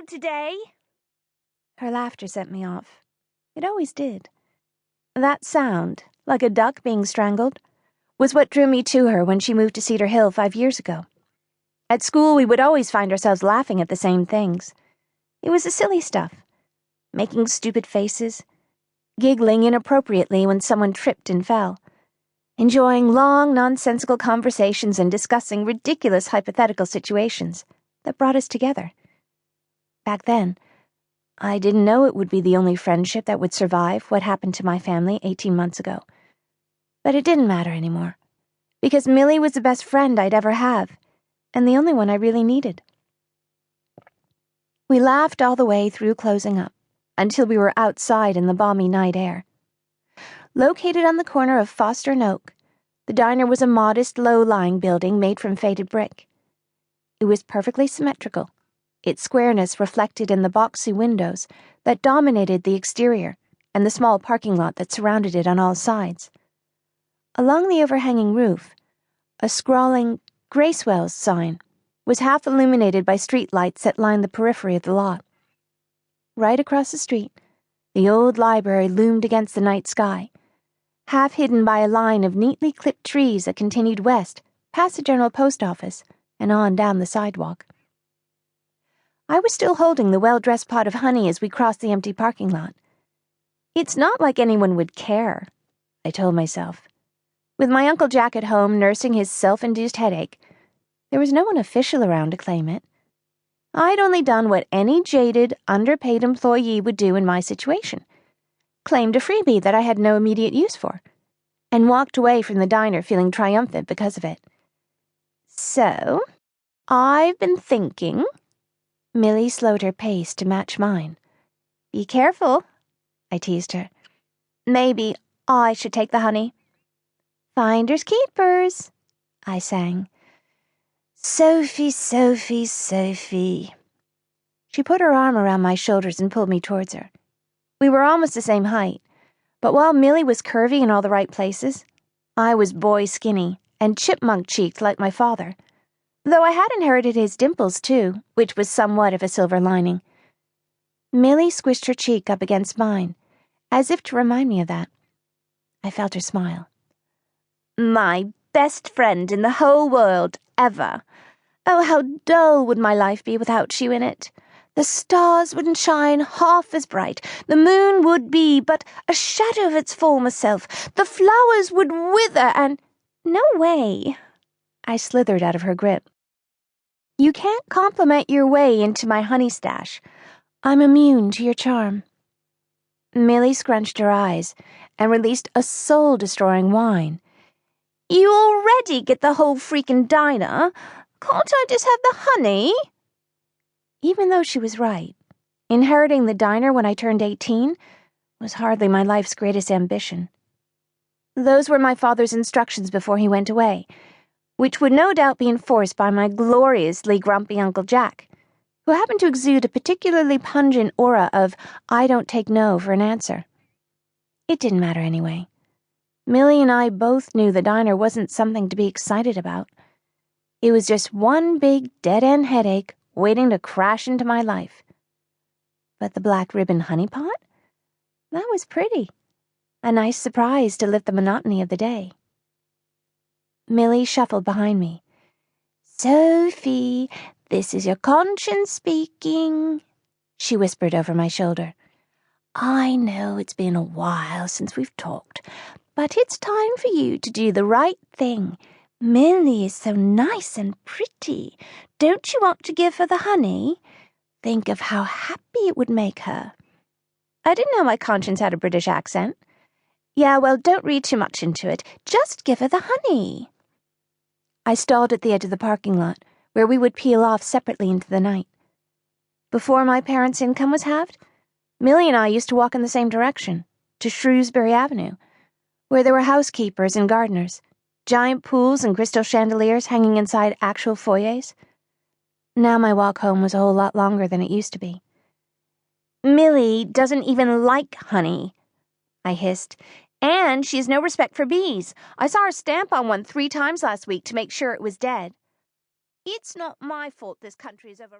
out today?" Her laughter sent me off. It always did. That sound, like a duck being strangled, was what drew me to her when she moved to Cedar Hill 5 years ago. At school, we would always find ourselves laughing at the same things. It was the silly stuff. Making stupid faces, giggling inappropriately when someone tripped and fell, enjoying long, nonsensical conversations and discussing ridiculous hypothetical situations that brought us together. Back then, I didn't know it would be the only friendship that would survive what happened to my family 18 months ago. But it didn't matter anymore, because Millie was the best friend I'd ever have, and the only one I really needed. We laughed all the way through closing up, until we were outside in the balmy night air. Located on the corner of Foster and Oak, the diner was a modest, low-lying building made from faded brick. It was perfectly symmetrical, its squareness reflected in the boxy windows that dominated the exterior and the small parking lot that surrounded it on all sides. Along the overhanging roof, a scrawling Gracewell's sign was half illuminated by street lights that lined the periphery of the lot. Right across the street, the old library loomed against the night sky, half hidden by a line of neatly clipped trees that continued west, past the general post office, and on down the sidewalk. I was still holding the well-dressed pot of honey as we crossed the empty parking lot. It's not like anyone would care, I told myself. With my Uncle Jack at home nursing his self-induced headache, there was no one official around to claim it. I'd only done what any jaded, underpaid employee would do in my situation, claimed a freebie that I had no immediate use for, and walked away from the diner feeling triumphant because of it. "So, I've been thinking..." Millie slowed her pace to match mine. "Be careful," I teased her. "Maybe I should take the honey." "Finders keepers," I sang. "Sophie, Sophie, Sophie." She put her arm around my shoulders and pulled me towards her. We were almost the same height, but while Millie was curvy in all the right places, I was boy skinny and chipmunk-cheeked like my father, though I had inherited his dimples too, which was somewhat of a silver lining. Millie squished her cheek up against mine, as if to remind me of that. I felt her smile. "My best friend in the whole world, ever. Oh, how dull would my life be without you in it. The stars wouldn't shine half as bright. The moon would be but a shadow of its former self. The flowers would wither and—" "No way." I slithered out of her grip. "You can't compliment your way into my honey stash. I'm immune to your charm." Millie scrunched her eyes and released a soul-destroying whine. "You already get the whole freaking diner. Can't I just have the honey?" Even though she was right, inheriting the diner when I turned 18 was hardly my life's greatest ambition. Those were my father's instructions before he went away, which would no doubt be enforced by my gloriously grumpy Uncle Jack, who happened to exude a particularly pungent aura of "I don't take no for an answer." It didn't matter anyway. Millie and I both knew the diner wasn't something to be excited about. It was just one big dead-end headache waiting to crash into my life. But the black ribbon honey pot? That was pretty. A nice surprise to lift the monotony of the day. Millie shuffled behind me. "Sophie, this is your conscience speaking," she whispered over my shoulder. "I know it's been a while since we've talked, but it's time for you to do the right thing. Millie is so nice and pretty. Don't you want to give her the honey? Think of how happy it would make her." I didn't know my conscience had a British accent. "Yeah, well, don't read too much into it. Just give her the honey." I stalled at the edge of the parking lot, where we would peel off separately into the night. Before my parents' income was halved, Millie and I used to walk in the same direction, to Shrewsbury Avenue, where there were housekeepers and gardeners, giant pools and crystal chandeliers hanging inside actual foyers. Now my walk home was a whole lot longer than it used to be. "Millie doesn't even like honey," I hissed, "and she has no respect for bees. I saw her stamp on one 3 times last week to make sure it was dead." "It's not my fault this country is over..."